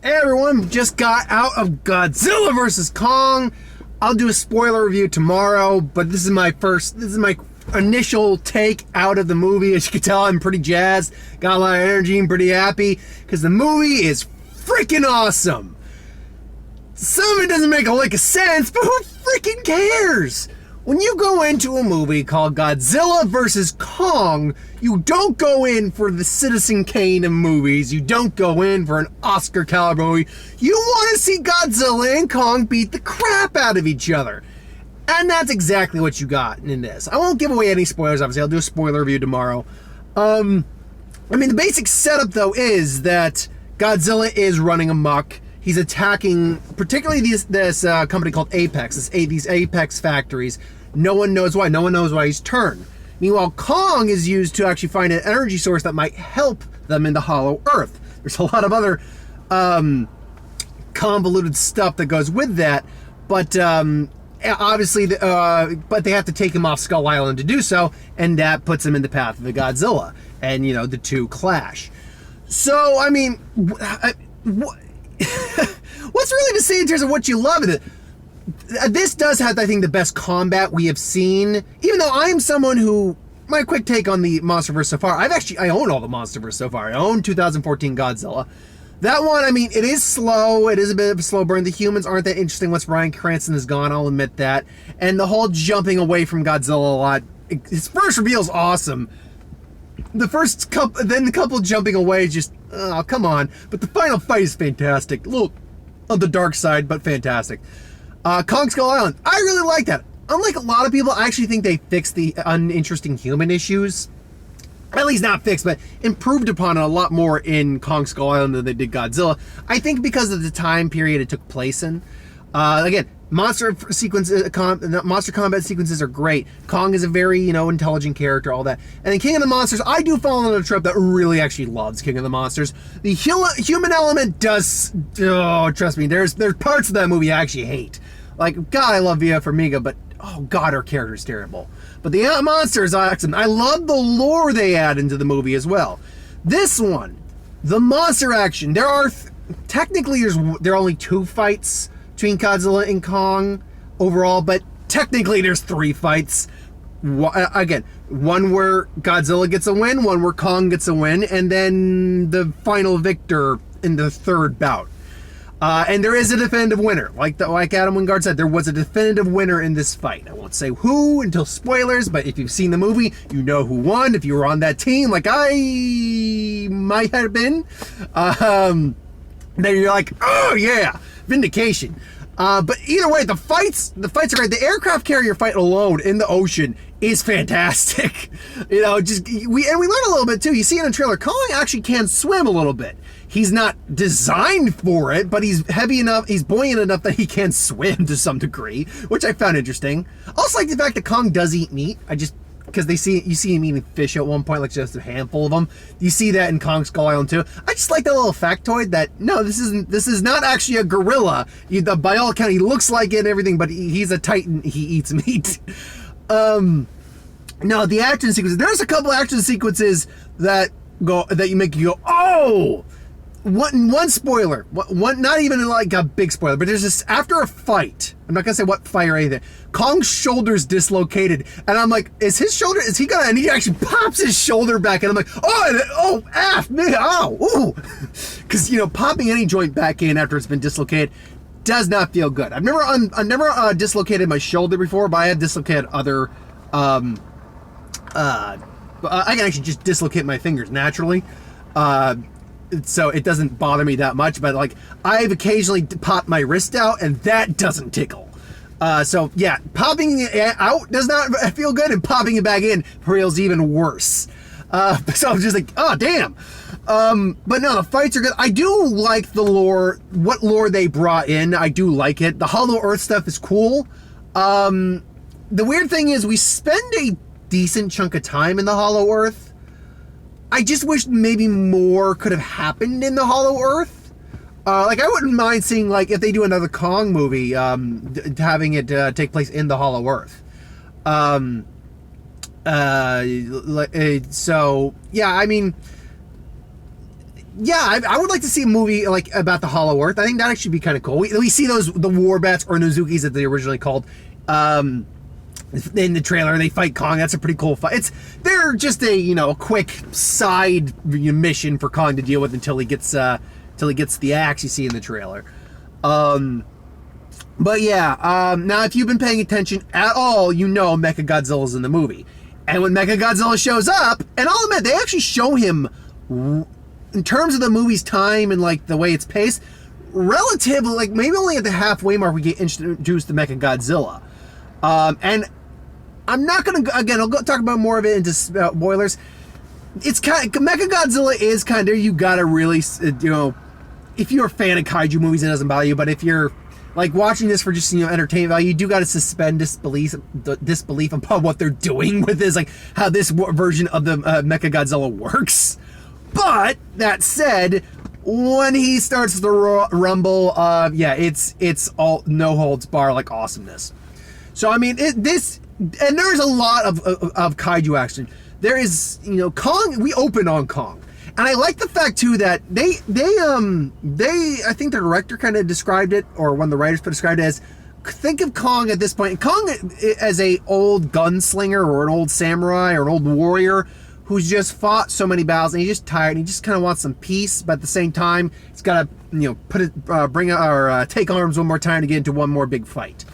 Hey everyone, just got out of Godzilla vs. Kong. I'll do a spoiler review tomorrow, but this is my initial take out of the movie. As you can tell, I'm pretty jazzed, got a lot of energy, and pretty happy, because the movie is freaking awesome. Some of it doesn't make a lick of sense, but who freaking cares? When you go into a movie called Godzilla vs. Kong, you don't go in for the Citizen Kane of movies. You don't go in for an Oscar caliber movie. You want to see Godzilla and Kong beat the crap out of each other. And that's exactly what you got in this. I won't give away any spoilers, obviously. I'll do a spoiler review tomorrow. The basic setup, though, is that Godzilla is running amok. He's attacking, particularly this company called Apex, these Apex factories. No one knows why. No one knows why he's turned. Meanwhile, Kong is used to actually find an energy source that might help them in the Hollow Earth. There's a lot of other convoluted stuff that goes with that, but obviously, but they have to take him off Skull Island to do so, and that puts him in the path of the Godzilla, and the two clash. So, what's really to say in terms of what you love in it? This does have, I think, the best combat we have seen. Even though I am someone who, my quick take on the MonsterVerse so far, I own all the MonsterVerse so far. I own 2014 Godzilla. That one, it is slow. It is a bit of a slow burn. The humans aren't that interesting once Bryan Cranston is gone, I'll admit that. And the whole jumping away from Godzilla a lot, his first reveal is awesome. The couple jumping away is just, oh, come on. But the final fight is fantastic. A little on the dark side, but fantastic. Kong Skull Island, I really like that. Unlike a lot of people, I actually think they fixed the uninteresting human issues. At least not fixed, but improved upon it a lot more in Kong Skull Island than they did Godzilla. I think because of the time period it took place in. Again, monster combat sequences are great. Kong is a very, intelligent character, all that. And in King of the Monsters, I do fall into a trope that really actually loves King of the Monsters. The human element does, trust me, there's parts of that movie I actually hate. Like, God, I love Via Farmiga, but, oh God, her character's terrible. But the monsters are excellent. I love the lore they add into the movie as well. This one, the monster action, there are only 2 fights between Godzilla and Kong overall, but technically there's 3 fights. Again, one where Godzilla gets a win, one where Kong gets a win, and then the final victor in the 3rd bout. And there is a definitive winner. Like Adam Wingard said, there was a definitive winner in this fight. I won't say who until spoilers, but if you've seen the movie, you know who won. If you were on that team, like I might have been, then you're like, oh yeah, vindication. But either way, the fights are great. The aircraft carrier fight alone in the ocean is fantastic. We learn a little bit too. You see in the trailer, Kong actually can swim a little bit. He's not designed for it, but he's heavy enough, he's buoyant enough that he can swim to some degree, which I found interesting. Also like the fact that Kong does eat meat. Because you see him eating fish at one point, like just a handful of them. You see that in Kong Skull Island too. I just like that little factoid that no, this is not actually a gorilla. By all accounts, he looks like it and everything, but he's a titan. He eats meat. No, the action sequences. There's a couple action sequences that make you go, oh. One spoiler, not even like a big spoiler, but there's this, after a fight, I'm not gonna say what fight or anything, Kong's shoulder's dislocated, and I'm like, and he actually pops his shoulder back, and I'm like, because, popping any joint back in after it's been dislocated does not feel good. I've never dislocated my shoulder before, but I have dislocated other, I can actually just dislocate my fingers naturally, so it doesn't bother me that much, but I've occasionally popped my wrist out and that doesn't tickle. So yeah, popping it out does not feel good, and popping it back in feels even worse. So I'm just like, oh damn. But no, the fights are good. I do like the lore, what lore they brought in. I do like it. The Hollow Earth stuff is cool. The weird thing is we spend a decent chunk of time in the Hollow Earth. I just wish maybe more could have happened in the Hollow Earth. I wouldn't mind seeing, if they do another Kong movie, having it take place in the Hollow Earth. So, yeah, yeah, I would like to see a movie like about the Hollow Earth. I think that'd actually be kind of cool. We see the Warbats or Nozukis that they originally called. In the trailer, they fight Kong. That's a pretty cool fight. They're just a quick side mission for Kong to deal with until he gets the axe you see in the trailer. But yeah, now if you've been paying attention at all, Mechagodzilla's in the movie. And when Mechagodzilla shows up, and I'll admit, they actually show him, in terms of the movie's time and like the way it's paced, relatively, like maybe only at the halfway mark we get introduced to Mechagodzilla. And I'm not gonna, again, I'll talk about more of it into spoilers. It's kind of, Mechagodzilla is kind of, you gotta really, if you're a fan of kaiju movies, it doesn't bother you, but if you're like watching this for just entertainment value, you do got to suspend disbelief upon what they're doing with this, like how this version of the Mechagodzilla works. But that said, when he starts the rumble, it's all no holds bar, like awesomeness. So I mean, there's a lot of kaiju action. There is Kong. We open on Kong. And I like the fact too that they I think the director kind of described it, or one of the writers described it as, think of Kong at this point, Kong as a old gunslinger or an old samurai or an old warrior who's just fought so many battles and he's just tired and he just kind of wants some peace, but at the same time he's got to take arms one more time to get into one more big fight.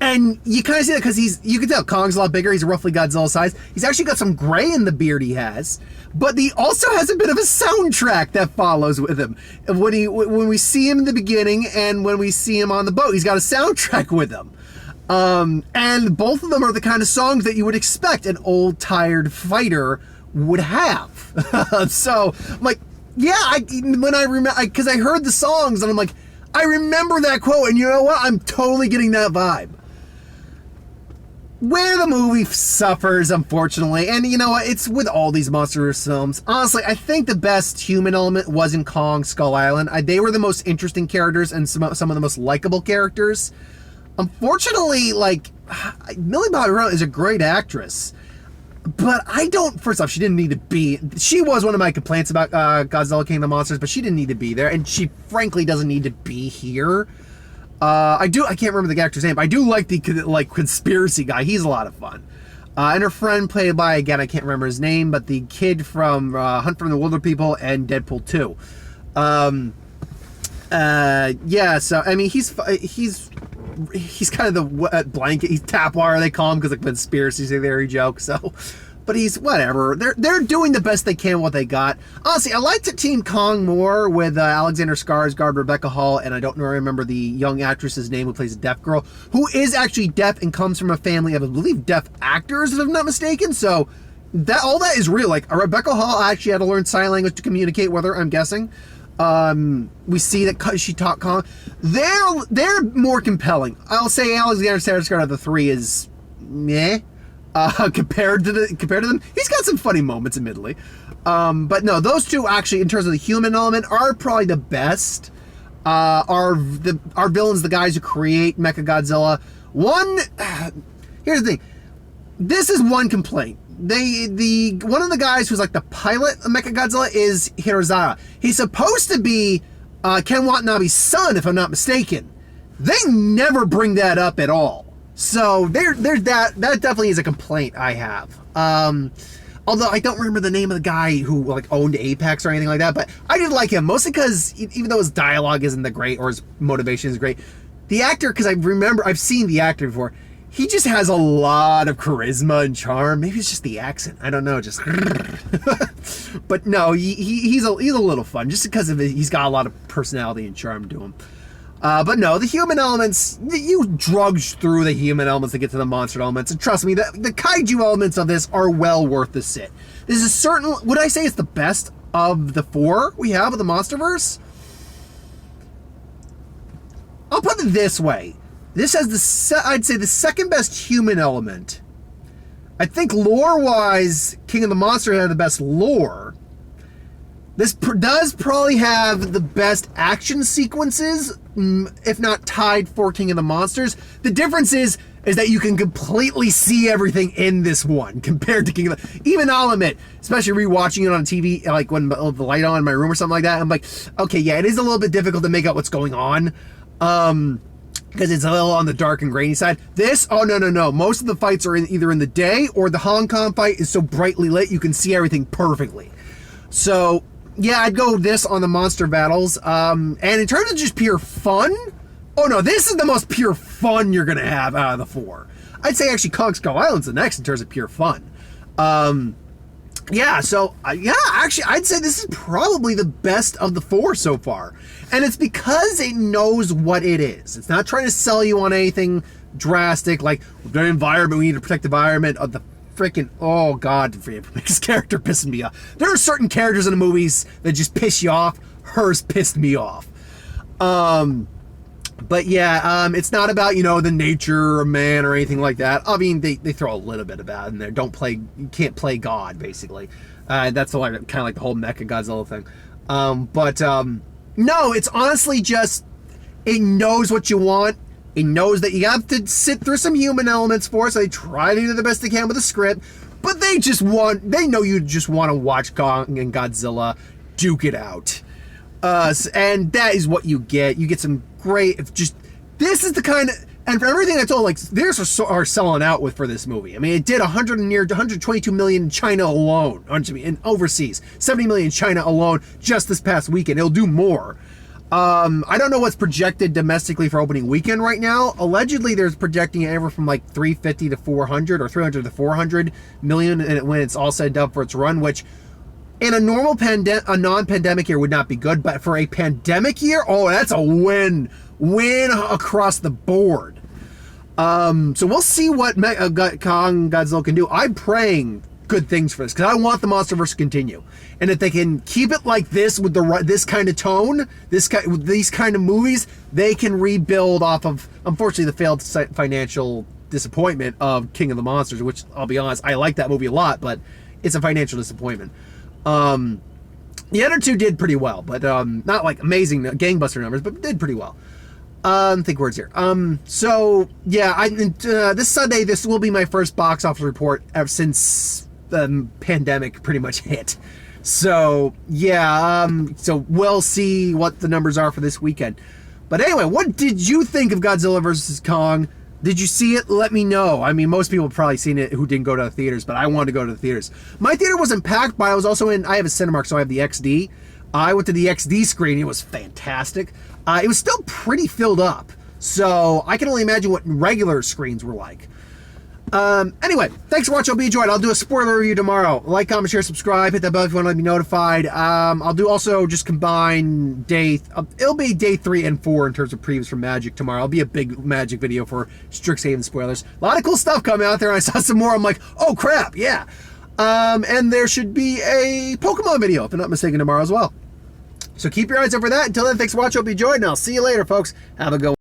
And you kind of see that because you can tell Kong's a lot bigger. He's roughly Godzilla size. He's actually got some gray in the beard he has, but he also has a bit of a soundtrack that follows with him. When we see him in the beginning and when we see him on the boat, he's got a soundtrack with him. And both of them are the kind of songs that you would expect an old, tired fighter would have. So, I'm like, yeah, when I remember, because I heard the songs and I'm like, I remember that quote, and you know what? I'm totally getting that vibe. Where the movie suffers, unfortunately, and you know what, it's with all these monster films. Honestly, I think the best human element was in Kong Skull Island. They were the most interesting characters and some of the most likable characters. Unfortunately, like, Millie Bobby Brown is a great actress, but first off, she didn't need to be, she was one of my complaints about Godzilla King of the Monsters, but she didn't need to be there, and she frankly doesn't need to be here. I can't remember the actor's name, but I do like the conspiracy guy. He's a lot of fun. And her friend played by, again, I can't remember his name, but the kid from Hunt for the Wilder People and Deadpool 2. So, I mean, he's kind of the wet blanket. He's Tapwire, they call him, because like conspiracy theory joke, so... But he's whatever. They're doing the best they can with what they got. Honestly, I liked Team Kong more with Alexander Skarsgård, Rebecca Hall, and I don't remember the young actress's name who plays a deaf girl, who is actually deaf and comes from a family of, I believe, deaf actors, if I'm not mistaken. So all that is real. Like Rebecca Hall actually had to learn sign language to communicate with her, I'm guessing. We see that she taught Kong. They're more compelling. I'll say Alexander Skarsgård of the three is meh. Compared to them, he's got some funny moments, admittedly. But no, those two actually, in terms of the human element, are probably the best. Our villains, the guys who create Mechagodzilla. Here's the thing. This is one complaint. One of the guys who's like the pilot of Mechagodzilla is Hirozawa. He's supposed to be Ken Watanabe's son, if I'm not mistaken. They never bring that up at all. So there's that definitely is a complaint I have. Although I don't remember the name of the guy who like owned Apex or anything like that, but I did like him, mostly because even though his dialogue isn't that great or his motivation is great, the actor, because I've seen the actor before, he just has a lot of charisma and charm. Maybe it's just the accent, I don't know, just but no, he's a little fun just because of it. He's got a lot of personality and charm to him. But no, the human elements, you drudge through the human elements to get to the monster elements, and trust me, the kaiju elements of this are well worth the sit. This is would I say it's the best of the four we have of the Monsterverse? I'll put it this way. This has I'd say the second best human element. I think lore-wise, King of the Monsters had the best lore. This does probably have the best action sequences, if not tied for King of the Monsters. The difference is is that you can completely see everything in this one compared to King of the... Even I'll admit, especially rewatching it on TV, like when the light on in my room or something like that, I'm like, okay, yeah, it is a little bit difficult to make out what's going on. Because it's a little on the dark and grainy side. This, oh, no. Most of the fights are either in the day, or the Hong Kong fight is so brightly lit you can see everything perfectly. So, yeah, I'd go this on the monster battles. And in terms of just pure fun, oh no, this is the most pure fun you're going to have out of the four. I'd say actually Kong Skull Island's the next in terms of pure fun. Yeah, so, actually, I'd say this is probably the best of the four so far. And it's because it knows what it is. It's not trying to sell you on anything drastic, like, the environment, we need to protect the environment, of the freaking, oh god, this character pissing me off. There are certain characters in the movies that just piss you off. Hers pissed me off. But yeah, it's not about, the nature of man or anything like that. I mean, they throw a little bit about it in there. You can't play God, basically. That's kind of like the whole Mechagodzilla thing. No, it's honestly just, it knows what you want. It knows that you have to sit through some human elements for it, so they try to do the best they can with the script. But they know you just want to watch Kong and Godzilla duke it out. And that is what you get. You get some great, this is the kind of, and for everything I told, like, theirs are selling out for this movie. I mean, it did 122 million in China alone, in overseas, 70 million in China alone just this past weekend. It'll do more. I don't know what's projected domestically for opening weekend right now. Allegedly, there's projecting it ever from like 350 to 400 or 300 to 400 million when it's all set up for its run, which in a normal non-pandemic year would not be good, but for a pandemic year, oh, that's a win across the board. So we'll see what Kong Godzilla can do. I'm praying good things for this because I want the MonsterVerse to continue, and if they can keep it like this with this kind of tone, with these kind of movies, they can rebuild off of, unfortunately, the failed financial disappointment of King of the Monsters, which I'll be honest, I like that movie a lot, but it's a financial disappointment. The other two did pretty well, but not like amazing gangbuster numbers, but did pretty well. Think words here. So yeah, this Sunday, this will be my first box office report ever since the pandemic pretty much hit. So yeah, so we'll see what the numbers are for this weekend. But anyway, what did you think of Godzilla vs. Kong? Did you see it? Let me know. I mean, most people have probably seen it who didn't go to the theaters, but I wanted to go to the theaters. My theater wasn't packed, but I was also I have a Cinemark, so I have the XD. I went to the XD screen. It was fantastic. It was still pretty filled up, so I can only imagine what regular screens were like. Anyway, thanks for watching. I'll be enjoyed. I'll do a spoiler review tomorrow. Like, comment, share, subscribe. Hit that bell if you want to be notified. I'll do also just combine it'll be day 3 and 4 in terms of previews for Magic tomorrow. It'll be a big Magic video for Strixhaven spoilers. A lot of cool stuff coming out there. I saw some more. I'm like, oh crap, yeah. And there should be a Pokemon video, if I'm not mistaken, tomorrow as well. So keep your eyes up for that. Until then, thanks for watching. Hope you enjoyed, and I'll see you later, folks. Have a good one.